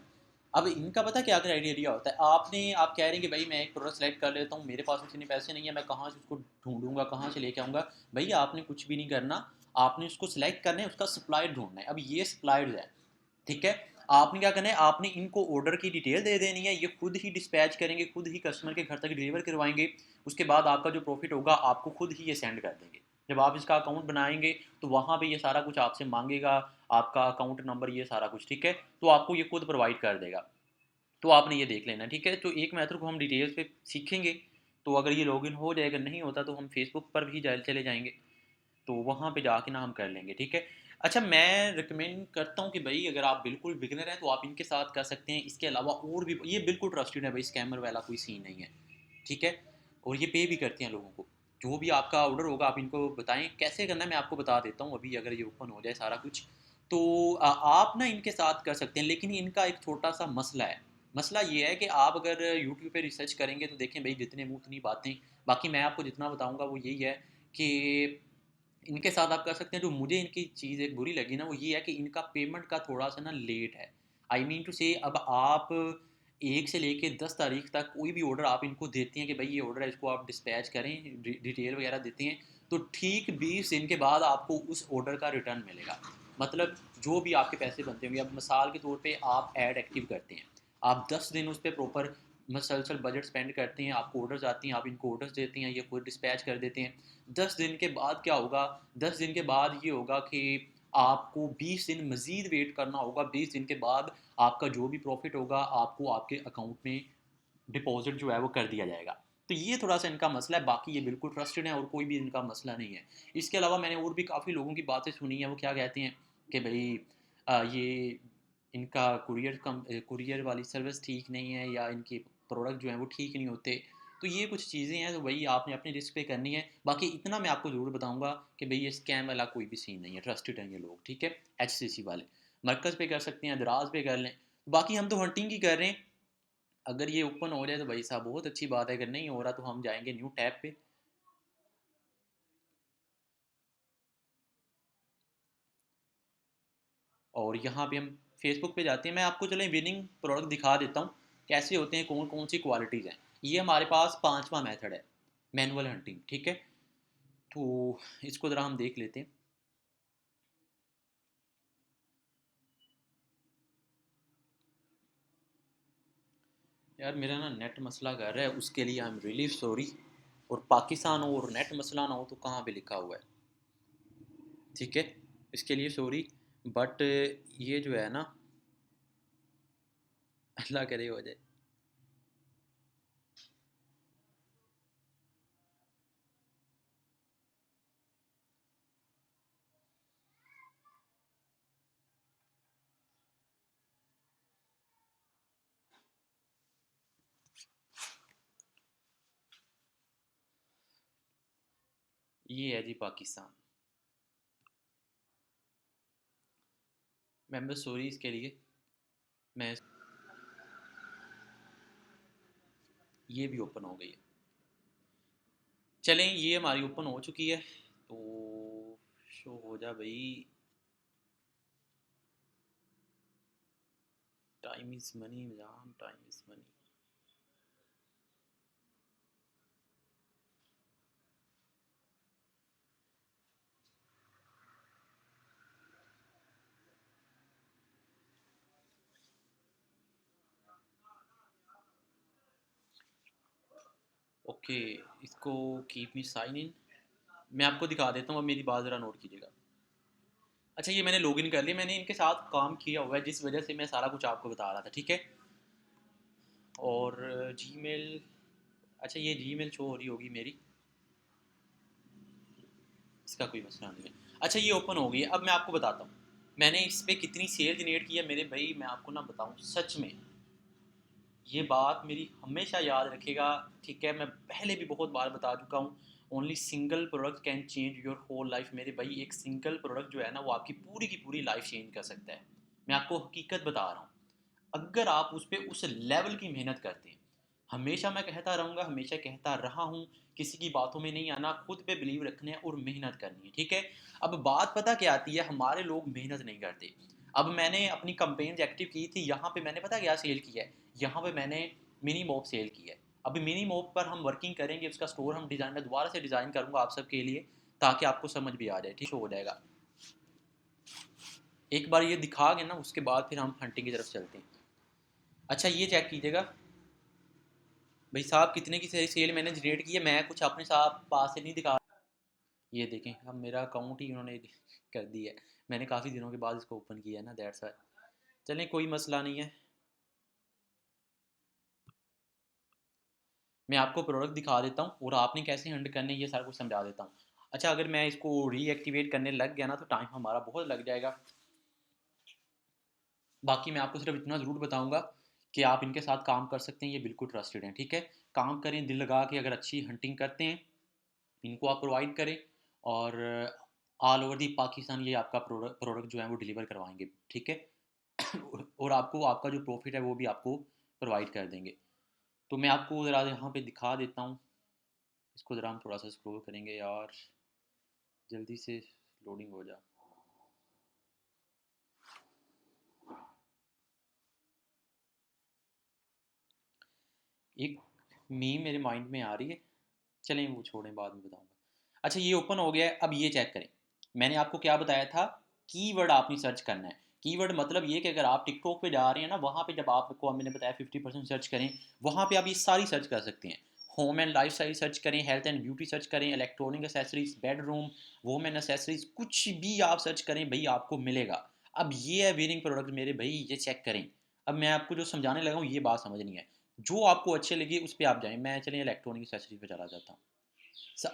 अब इनका पता क्या क्राइटेरिया होता है। आप कह रहे हैं कि भाई मैं एक प्रोडक्ट सेलेक्ट कर लेता हूँ, मेरे पास उतने पैसे नहीं है, मैं कहाँ से उसको ढूंढूंगा, कहाँ से लेके आऊँगा। भाई आपने कुछ भी नहीं करना, आपने उसको सिलेक्ट करना है, उसका सप्लायर ढूंढना है। अब ये सप्लायर्स है, ठीक है, आपने क्या करना है, आपने इनको ऑर्डर की डिटेल दे देनी है, ये खुद ही डिस्पैच करेंगे, खुद ही कस्टमर के घर तक डिलीवर करवाएंगे। उसके बाद आपका जो प्रॉफिट होगा आपको खुद ही ये सेंड कर देंगे। जब आप इसका अकाउंट बनाएंगे तो वहाँ पे ये सारा कुछ आपसे मांगेगा, आपका अकाउंट नंबर, ये सारा कुछ, ठीक है। तो आपको ये खुद प्रोवाइड कर देगा, तो आपने ये देख लेना, ठीक है। तो एक मेथड को हम डिटेल्स पे सीखेंगे, तो अगर ये लॉगिन हो जाएगा, नहीं होता तो हम फेसबुक पर भी चले जाएंगे, तो वहाँ पे जाके ना हम कर लेंगे, ठीक है। अच्छा, मैं रिकमेंड करता हूँ कि भाई अगर आप बिल्कुल बिगिनर हैं तो आप इनके साथ कर सकते हैं। इसके अलावा और भी, ये बिल्कुल ट्रस्टेड है भाई, स्कैमर वाला कोई सीन नहीं है, ठीक है। और ये पे भी करते हैं लोगों को। जो भी आपका ऑर्डर होगा आप इनको बताएं कैसे करना है, मैं आपको बता देता हूँ अभी, अगर ये ओपन हो जाए सारा कुछ। तो आप ना इनके साथ कर सकते हैं, लेकिन इनका एक छोटा सा मसला है। मसला ये है कि आप अगर यूट्यूब पे रिसर्च करेंगे तो देखें भाई, जितने मुँह उतनी बातें। बाकी मैं आपको जितना बताऊँगा वो यही है कि इनके साथ आप कर सकते हैं। जो मुझे इनकी चीज़ एक बुरी लगी ना, वो ये है कि इनका पेमेंट का थोड़ा सा ना लेट है। आई मीन टू से, अब आप 1 से लेके 10 तारीख तक कोई भी ऑर्डर आप इनको देते हैं कि भाई ये ऑर्डर है, इसको आप डिस्पैच करें, डिटेल वगैरह देते हैं, तो ठीक 20 दिन के बाद आपको उस ऑर्डर का रिटर्न मिलेगा। मतलब जो भी आपके पैसे बनते होंगे, अब मिसाल के तौर पे आप ऐड एक्टिव करते हैं, आप 10 दिन उस पर प्रॉपर मसलसल बजट स्पेंड करते हैं, आपको ऑर्डर्स आती हैं, आप इनको ऑर्डर्स देते हैं, ये खुद डिस्पैच कर देते हैं। 10 दिन के बाद क्या होगा? 10 दिन के बाद ये होगा कि आपको 20 दिन मज़ीद वेट करना होगा। 20 दिन के बाद आपका जो भी प्रॉफिट होगा आपको आपके अकाउंट में डिपॉजिट जो है वो कर दिया जाएगा। तो ये थोड़ा सा इनका मसला है, बाकी ये बिल्कुल ट्रस्टेड है और कोई भी इनका मसला नहीं है। इसके अलावा मैंने और भी काफ़ी लोगों की बातें सुनी हैं, वो क्या कहते हैं कि भाई ये इनका कुरियर वाली सर्विस ठीक नहीं है, या इनके प्रोडक्ट जो हैं वो ठीक नहीं होते। तो ये कुछ चीज़ें हैं, तो वही आपने अपनी रिस्क पे करनी है। बाकी इतना मैं आपको ज़रूर बताऊंगा कि भाई ये स्कैम वाला कोई भी सीन नहीं है, ट्रस्टेड हैं ये लोग, ठीक है। HCC वाले मरकज़ पे कर सकते हैं, दराज पे कर लें। बाकी हम तो हंटिंग ही कर रहे हैं। अगर ये ओपन हो जाए तो भाई साहब बहुत अच्छी बात है, अगर नहीं हो रहा तो हम जाएंगे न्यू टैब पे। और यहाँ पे हम फेसबुक पे जाते हैं। मैं आपको चलें विनिंग प्रोडक्ट दिखा देता हूँ कैसे होते हैं, कौन कौन सी क्वालिटीज़ हैं। ये हमारे पास पांचवा मेथड है, मैनुअल हंटिंग, ठीक है। तो इसको ज़रा हम देख लेते हैं। यार मेरा ना नेट मसला कर रहा है, उसके लिए आई एम रियली सॉरी। और पाकिस्तान हो और नेट मसला ना हो तो कहाँ पे लिखा हुआ है, ठीक है। इसके लिए सॉरी। बट ये जो है ना, अल्लाह करे हो जाए। ये है जी पाकिस्तान। मैं बस सॉरी इसके लिए। मैं, ये भी ओपन हो गई है। चलें, ये हमारी ओपन हो चुकी है, तो शो हो जा भाई। टाइम इज़ मनी जान, टाइम इज़ मनी। ओके, इसको कीप मी साइन इन। मैं आपको दिखा देता हूँ, अब मेरी बात ज़रा नोट कीजिएगा। अच्छा, ये मैंने लॉगिन कर लिया, मैंने इनके साथ काम किया हुआ है, जिस वजह से मैं सारा कुछ आपको बता रहा था, ठीक है। और जीमेल, अच्छा ये जीमेल शो हो रही होगी मेरी, इसका कोई मसला नहीं है। अच्छा, ये ओपन हो गई है। अब मैं आपको बताता हूँ मैंने इस पर कितनी सेल जनरेट की है मेरे भाई। मैं आपको ना बताऊँ सच में, ये बात मेरी हमेशा याद रखेगा, ठीक है। मैं पहले भी बहुत बार बता चुका हूँ, only single product can change your whole life मेरे भाई। एक सिंगल प्रोडक्ट जो है ना, वो आपकी पूरी की पूरी लाइफ चेंज कर सकता है। मैं आपको हकीकत बता रहा हूँ, अगर आप उस पर उस लेवल की मेहनत करते हैं। हमेशा मैं कहता रहूँगा, हमेशा कहता रहा हूँ, किसी की बातों में नहीं आना, खुद पे बिलीव रखना है और मेहनत करनी है, ठीक है। अब बात पता क्या आती है, हमारे लोग मेहनत नहीं करते। अब मैंने अपनी कंपेन्स एक्टिव की थी, यहाँ पे मैंने पता क्या सेल किया है, यहाँ पे मैंने मिनी मोप सेल की है। अभी मिनी मोप पर हम वर्किंग करेंगे, उसका स्टोर हम डिज़ाइन, मैं दोबारा से डिज़ाइन करूँगा आप सबके लिए, ताकि आपको समझ भी आ जाए, ठीक हो जाएगा। एक बार ये दिखा गए ना, उसके बाद फिर हम हंटिंग की तरफ चलते हैं। अच्छा, ये चेक कीजिएगा भाई साहब, कितने की सेल मैंने जनरेट की है। मैं कुछ अपने साथ पास से नहीं दिखा, ये देखें, अब मेरा अकाउंट ही उन्होंने कर दिया है। मैंने काफ़ी दिनों के बाद इसको ओपन किया है ना, दैट्स वाई। चलें, कोई मसला नहीं है। मैं आपको प्रोडक्ट दिखा देता हूँ और आपने कैसे हैंडल करने ये सारा कुछ समझा देता हूँ। अच्छा, अगर मैं इसको रीएक्टिवेट करने लग गया ना तो टाइम हमारा बहुत लग जाएगा। बाकी मैं आपको सिर्फ इतना ज़रूर बताऊंगा कि आप इनके साथ काम कर सकते हैं, ये बिल्कुल ट्रस्टेड हैं, ठीक है। काम करें दिल लगा के, अगर अच्छी हंटिंग करते हैं इनको आप प्रोवाइड करें, और ऑल ओवर दी पाकिस्तान ये आपका प्रोडक्ट प्रोडक्ट जो है वो डिलीवर करवाएंगे, ठीक है। और आपको आपका जो प्रॉफिट है वो भी आपको प्रोवाइड कर देंगे। तो मैं आपको ज़रा यहाँ पे दिखा देता हूँ। इसको ज़रा हम थोड़ा सा स्क्रॉल करेंगे यार, जल्दी से लोडिंग हो जा। एक मीम मेरे माइंड में आ रही है, चलें वो छोड़ें, बाद में बताऊंगा। अच्छा, ये ओपन हो गया है, अब ये चेक करें। मैंने आपको क्या बताया था, कीवर्ड आपने सर्च करना है। कीवर्ड मतलब ये कि अगर आप टिकटॉक पे जा रहे हैं ना, वहाँ पे जब आपको मैंने बताया 50% सर्च करें, वहाँ पे आप ये सारी सर्च कर सकते हैं। Home and life style search करें, हेल्थ एंड ब्यूटी सर्च करें, electronic accessories, bedroom, women accessories, कुछ भी आप सर्च करें भाई आपको मिलेगा। अब ये है विनिंग प्रोडक्ट मेरे भाई, ये चेक करें। अब मैं आपको जो समझाने लगा हूँ ये बात समझनी है, जो आपको अच्छे लगे उस पर आप जाएं। मैं चलिए इलेक्ट्रॉनिक एसेसरीज पे चला जाता हूँ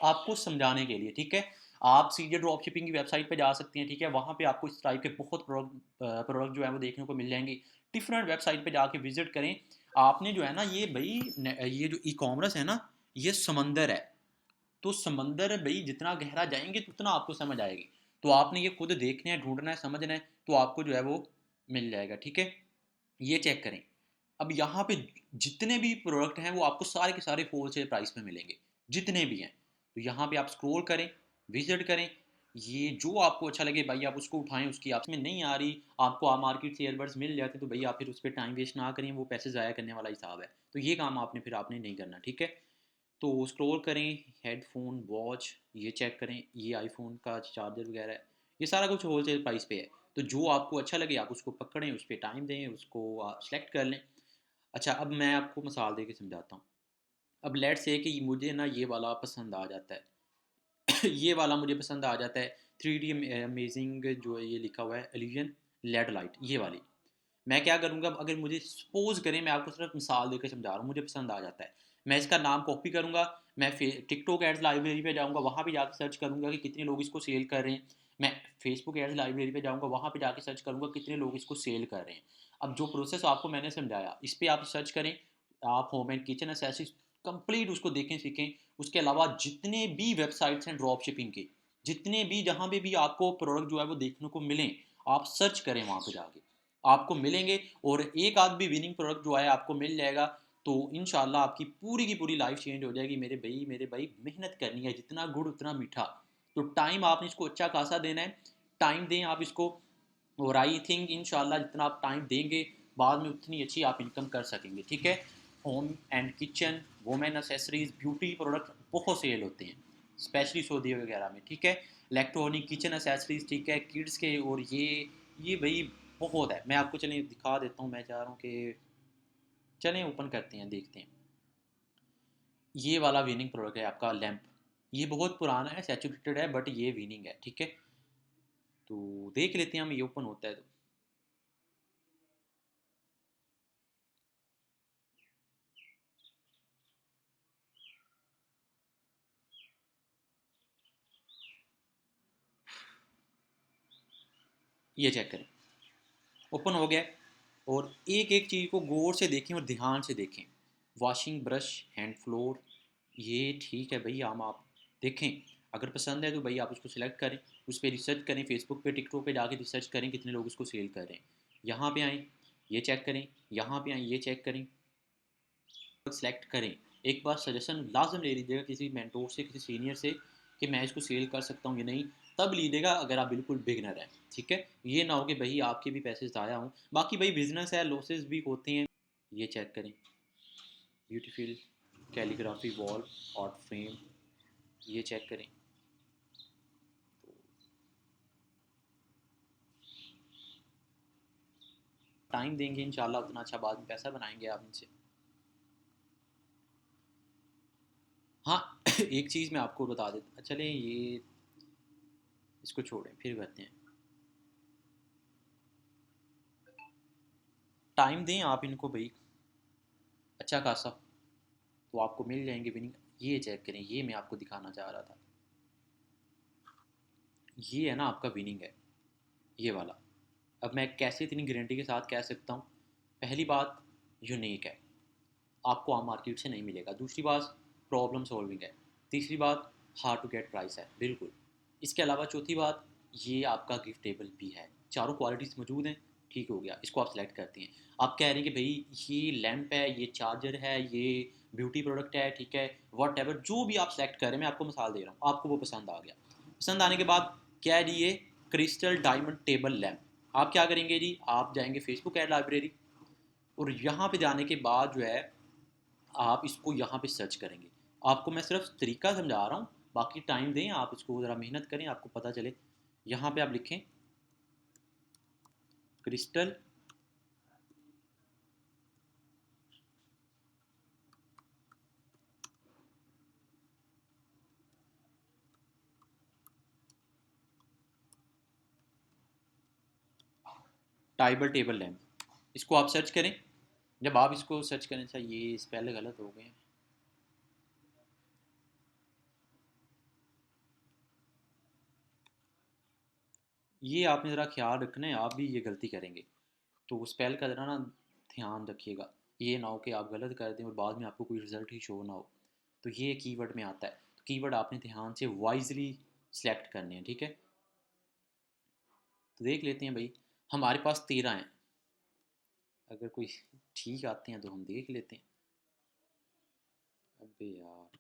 आपको समझाने के लिए, ठीक है। आप सीधे ड्रॉप शिपिंग की वेबसाइट पे जा सकते हैं, ठीक है। वहाँ पे आपको इस टाइप के बहुत प्रोडक्ट प्रोडक्ट जो है वो देखने को मिल जाएंगे। डिफरेंट वेबसाइट पे जाके विजिट करें। आपने जो है ना ये भाई, ये जो ई कॉमर्स है ना, ये समंदर है। तो समंदर है भाई, जितना गहरा जाएंगे उतना आपको समझ आएगी। तो आपने ये खुद देखना है, ढूंढना है, समझना है, तो आपको जो है वो मिल जाएगा, ठीक है। ये चेक करें। अब यहाँ पे जितने भी प्रोडक्ट हैं वो आपको सारे के सारे होलसेल प्राइस में मिलेंगे, जितने भी हैं। तो यहाँ पे आप स्क्रॉल करें, विजिट करें, ये जो आपको अच्छा लगे भाई आप उसको उठाएं। उसकी आप में नहीं आ रही आपको, आप मार्केट से ईयरबड्स मिल जाते तो भाई आप फिर उस पर टाइम वेस्ट ना करें, वो पैसे ज़ाया करने वाला हिसाब है। तो ये काम आपने नहीं करना, ठीक है। तो स्क्रॉल करें, हेडफोन, वॉच, ये चेक करें, ये आईफोन का चार्जर वगैरह है, ये सारा कुछ होलसेल प्राइस पे है। तो जो आपको अच्छा लगे आप उसको पकड़ें, उस पर टाइम दें, उसको आप सेलेक्ट कर लें। अच्छा, अब मैं आपको मिसाल दे के समझाता हूँ। अब लेट से कि मुझे ना ये वाला पसंद आ जाता है ये वाला मुझे पसंद आ जाता है, 3D अमेजिंग जो है ये लिखा हुआ है, एल्यूजन लेड लाइट, ये वाली। मैं क्या करूँगा, अगर मुझे सपोज करें, मैं आपको सिर्फ मिसाल देकर समझा रहा हूँ, मुझे पसंद आ जाता है, मैं इसका नाम कॉपी करूँगा। मैं टिकटॉक एड्स लाइब्रेरी पे जाऊँगा, वहाँ पे जाकर सर्च करूँगा कि कितने लोग इसको सेल कर रहे हैं। मैं फेसबुक एड्स लाइब्रेरी पे जाऊँगा, वहाँ पे जाके सर्च करूँगा कितने लोग इसको सेल कर रहे हैं। अब जो प्रोसेस आपको मैंने समझाया इस पर आप सर्च करें। आप home and kitchen accessories complete उसको देखें, सीखें। उसके अलावा जितने भी वेबसाइट्स हैं ड्रॉप शिपिंग के, जितने भी जहाँ पे भी आपको प्रोडक्ट जो है वो देखने को मिलें, आप सर्च करें, वहाँ पे जाके आपको मिलेंगे। और एक आध भी विनिंग प्रोडक्ट जो है आपको मिल जाएगा। तो इंशाल्लाह आपकी पूरी की पूरी लाइफ चेंज हो जाएगी मेरे भाई। मेहनत करनी है, जितना गुड़ उतना मीठा। तो टाइम आपने इसको अच्छा खासा देना है, टाइम दें आप इसको। और आई थिंक इंशाल्लाह जितना आप टाइम देंगे बाद में उतनी अच्छी आप इनकम कर सकेंगे, ठीक है। Home and kitchen, women accessories, beauty product बहुत सेल होते हैं, स्पेशली सऊदी वगैरह में, ठीक है। इलेक्ट्रॉनिक किचन एसेसरीज, ठीक है, किड्स के, और ये भाई बहुत है। मैं आपको चलिए दिखा देता हूँ, मैं चाह रहा हूँ कि चलें ओपन करते हैं, देखते हैं। ये वाला विनिंग प्रोडक्ट है आपका लैंप। ये बहुत पुराना है, सैचुरेटेड है, बट ये विनिंग है, ठीक है। तो देख लेते हैं हम, ये ओपन होता है तो। ये चेक करें, ओपन हो गया। और एक एक चीज़ को गौर से देखें और ध्यान से देखें। वॉशिंग ब्रश, हैंड फ्लोर, ये ठीक है भाई, आप देखें। अगर पसंद है तो भाई आप उसको सिलेक्ट करें, उस पर रिसर्च करें, फेसबुक पे टिकटॉक पे जाके रिसर्च करें कितने लोग उसको सेल कर रहे हैं। यहाँ पे आएँ, ये चेक करें, यहाँ पे आएँ, ये चेक करें, सेलेक्ट करें। एक बार सजेशन लाजम ले लीजिएगा किसी मेंटोर से, किसी सीनियर से, कि मैं इसको सेल कर सकता हूँ या नहीं। तब लीजिएगा अगर आप बिल्कुल बिगनर हैं, ठीक है। ये ना हो कि भाई आपके भी पैसे ज़ाया हों। बाकी भाई बिजनेस है, लॉसेस भी होते हैं। ये चेक करें, beautiful calligraphy wall art frame, ये चेक करें। टाइम देंगे इंशाल्लाह उतना अच्छा बाद में पैसा बनाएंगे आप इनसे। हाँ एक चीज़ मैं आपको बता देता, चलें ये इसको छोड़ें, फिर करते हैं। टाइम दें आप इनको भाई अच्छा खासा, तो आपको मिल जाएंगे विनिंग। ये चेक करें, ये मैं आपको दिखाना चाह रहा था, ये है ना आपका विनिंग है, ये वाला। अब मैं कैसे इतनी गारंटी के साथ कह सकता हूँ? पहली बात, यूनिक है, आपको आम मार्केट से नहीं मिलेगा। दूसरी बात, प्रॉब्लम सॉल्विंग है। तीसरी बात, हार्ड टू गेट प्राइस है बिल्कुल। इसके अलावा चौथी बात, ये आपका गिफ्टेबल भी है। चारों क्वालिटीज़ मौजूद हैं, ठीक हो गया। इसको आप सेलेक्ट करती हैं। आप कह रहे हैं कि भाई ये लैंप है, ये चार्जर है, ये ब्यूटी प्रोडक्ट है, ठीक है, वट एवर जो भी आप सेलेक्ट कर रहे हैं, मैं आपको मिसाल दे रहा हूँ, आपको वो पसंद आ गया। पसंद आने के बाद क्या है जी, ये क्रिस्टल डायमंड टेबल लैंप। आप क्या करेंगे जी, आप जाएंगे फेसबुक एड लाइब्रेरी, और यहाँ पे जाने के बाद जो है आप इसको यहाँ पे सर्च करेंगे। आपको मैं सिर्फ तरीका समझा रहा हूँ, बाकी टाइम दें, आप इसको ज़रा मेहनत करें, आपको पता चले। यहाँ पे आप लिखें क्रिस्टल टाइबर टेबल लैम्प, इसको आप सर्च करें। जब आप इसको सर्च करें, अच्छा ये स्पेल गलत हो गए, ये आपने ज़रा ख्याल रखना है, आप भी ये गलती करेंगे, तो स्पेल का ज़रा ना ध्यान रखिएगा। ये ना हो कि आप गलत कर दें और बाद में आपको कोई रिज़ल्ट ही शो ना हो। तो ये कीवर्ड में आता है, तो कीवर्ड आपने ध्यान से वाइजली सेलेक्ट करने हैं, ठीक है। तो देख लेते हैं भाई, हमारे पास 13 हैं, अगर कोई ठीक आते हैं तो हम देख लेते हैं। अबे यार,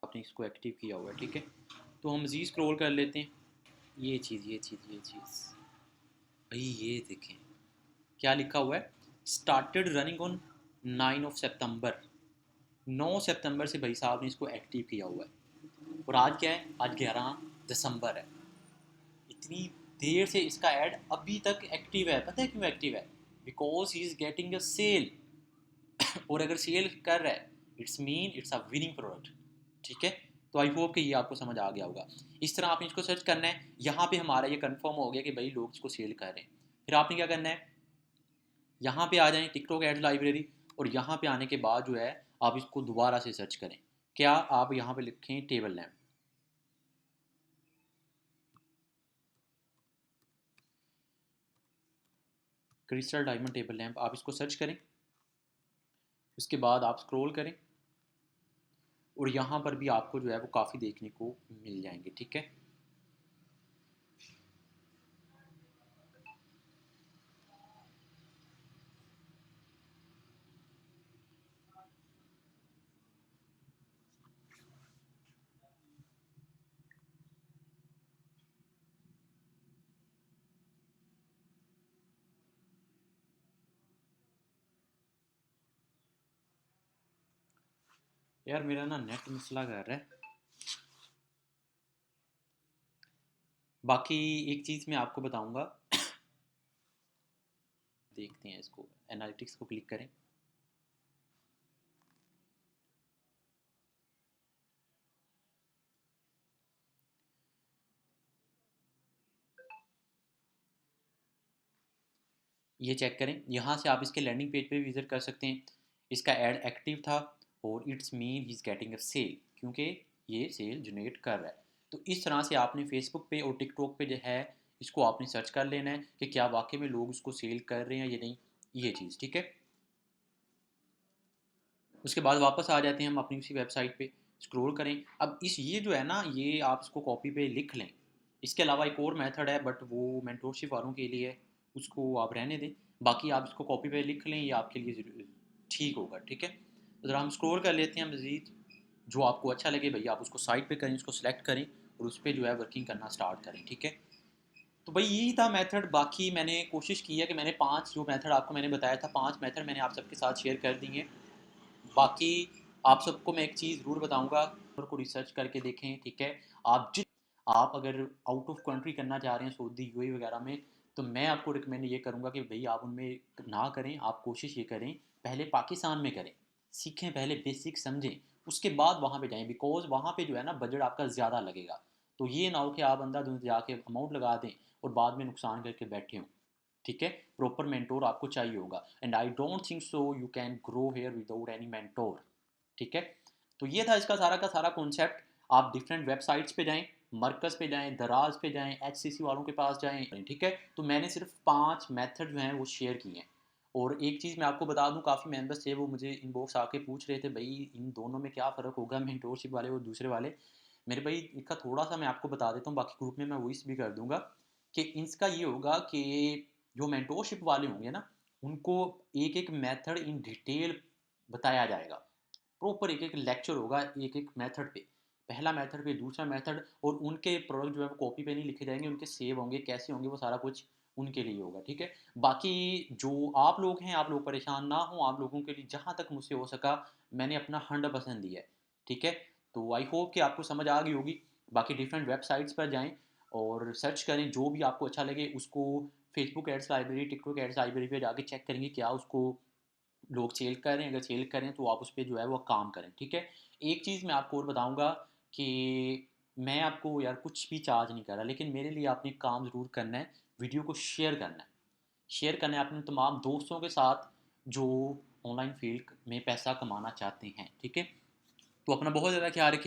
आपने इसको एक्टिव किया हुआ है, ठीक है। तो हम मज़ीद स्क्रॉल कर लेते हैं। ये चीज़ भाई, ये देखें क्या लिखा हुआ है, स्टार्टेड रनिंग ऑन 9 सितंबर। 9 सितंबर से भाई साहब ने इसको एक्टिव किया हुआ है, और आज क्या है, आज 11 दिसंबर है। इतनी देर से इसका ऐड अभी तक एक्टिव है। पता है क्यों एक्टिव है? Because he is getting a sale. और अगर सेल कर रहा है, it's mean it's a winning product, ठीक है। तो आई होप कि ये आपको समझ आ गया होगा। इस तरह आपने इसको सर्च करना है। यहाँ पे हमारा ये कंफर्म हो गया कि भाई लोग इसको सेल कर रहे हैं। फिर आपने क्या करना है, यहाँ पे आ जाएं टिकटॉक एड्स लाइब्रेरी, और यहाँ पे आने के बाद जो है आप इसको दोबारा से सर्च करें। क्या आप यहाँ पे लिखें table lamp, crystal diamond table lamp, आप इसको सर्च करें। उसके बाद आप स्क्रॉल करें, और यहाँ पर भी आपको जो है वो काफ़ी देखने को मिल जाएंगे, ठीक है। यार मेरा ना नेट मसला कर रहा है। बाकी एक चीज़ मैं आपको बताऊंगा, देखते हैं इसको, एनालिटिक्स को क्लिक करें। ये चेक करें, यहाँ से आप इसके लैंडिंग पेज पे भी विजिट कर सकते हैं। इसका एड एक्टिव था, और it's mean he is getting a sale, क्योंकि ये सेल जनरेट कर रहा है। तो इस तरह से आपने फेसबुक पे और टिकटॉक पे जो है, इसको आपने सर्च कर लेना है कि क्या वाकई में लोग उसको सेल कर रहे हैं या नहीं, ये चीज़, ठीक है। उसके बाद वापस आ जाते हैं हम अपनी उसी वेबसाइट पे, स्क्रॉल करें। अब इस ये जो है ना, ये आप इसको कॉपी पे लिख लें। इसके अलावा एक और मेथड है, बट वो मेंटोरशिप वालों के लिए है, उसको आप रहने दें। बाकी आप इसको कॉपी पे लिख लें, ये आपके लिए ठीक होगा, ठीक है। तो ज़रा हम स्क्रॉल कर लेते हैं मज़ीद। जो आपको अच्छा लगे भैया आप उसको साइड पे करें, उसको सेलेक्ट करें, और उस पर जो है वर्किंग करना स्टार्ट करें, ठीक है। तो भाई यही था मेथड। बाकी मैंने कोशिश की है कि मैंने 5 जो मेथड आपको मैंने बताया था, 5 मेथड मैंने आप सबके साथ शेयर कर दिए हैं। बाकी आप सबको मैं एक चीज़ ज़रूर बताऊंगा, और को रिसर्च करके देखें, ठीक है। आप अगर आउट ऑफ कंट्री करना चाह रहे हैं, सऊदी यूएई वगैरह में, तो मैं आपको रिकमेंड ये करूँगा कि भई आप उनमें ना करें, आप कोशिश ये करें पहले पाकिस्तान में करें। सीखें पहले, बेसिक समझें, उसके बाद वहाँ पे जाएँ, बिकॉज़ वहाँ पे जो है ना बजट आपका ज़्यादा लगेगा। तो ये ना हो कि आप अंधाधुंध जाके अमाउंट लगा दें और बाद में नुकसान करके बैठे हों। ठीक है? प्रॉपर मेंटर आपको चाहिए होगा, and I don't think so you can grow here without any mentor. ठीक है? तो ये था इसका सारा का सारा कॉन्सेप्ट। आप डिफरेंट वेबसाइट्स पे जाएँ, मरकज़ पे जाएँ, दराज पे जाएँ, एचसीसी वालों के पास जाएँ, ठीक है? तो मैंने सिर्फ 5 मेथड जो हैं वो शेयर किए हैं। और एक चीज़ मैं आपको बता दूँ, काफ़ी मेंबर्स थे वो मुझे इनबॉक्स आके पूछ रहे थे, भई इन दोनों में क्या फ़र्क होगा, मेंटरशिप वाले और दूसरे वाले? मेरे भाई इनका थोड़ा-सा मैं आपको बता देता हूँ, बाकी ग्रुप में मैं वॉइस भी कर दूँगा कि इसका ये होगा कि जो मेंटरशिप वाले होंगे ना, उनको एक-एक मेथड इन डिटेल बताया जाएगा। प्रॉपर एक-एक लेक्चर होगा एक-एक मेथड पे। पहला मेथड पे, दूसरा मेथड, और उनके प्रोडक्ट जो है वो कॉपी पे नहीं लिखे जाएँगे, उनके सेव होंगे, कैसे होंगे, वो सारा कुछ उनके लिए होगा, ठीक है? बाकी जो आप लोग हैं, आप लोग परेशान ना हों, आप लोगों के लिए जहाँ तक मुझसे हो सका मैंने अपना 100% दिया है, ठीक है? तो आई होप कि आपको समझ आ गई होगी। बाकी डिफरेंट वेबसाइट्स पर जाएँ और सर्च करें, जो भी आपको अच्छा लगे उसको Facebook ads library, TikTok ads library पे जाके चेक करेंगे क्या उसको लोग सेल कर रहे हैं। अगर सेल कर रहे हैं तो आप उस पे जो है वो काम करें, ठीक है? एक चीज़ मैं आपको और बताऊँगा कि मैं आपको यार कुछ भी चार्ज नहीं कर रहा, लेकिन मेरे लिए आपने काम ज़रूर करना है, वीडियो को शेयर करना है। शेयर करना है अपने तमाम दोस्तों के साथ जो ऑनलाइन फ़ील्ड में पैसा कमाना चाहते हैं, ठीक है? तो अपना बहुत ज़्यादा ख्याल रखिए।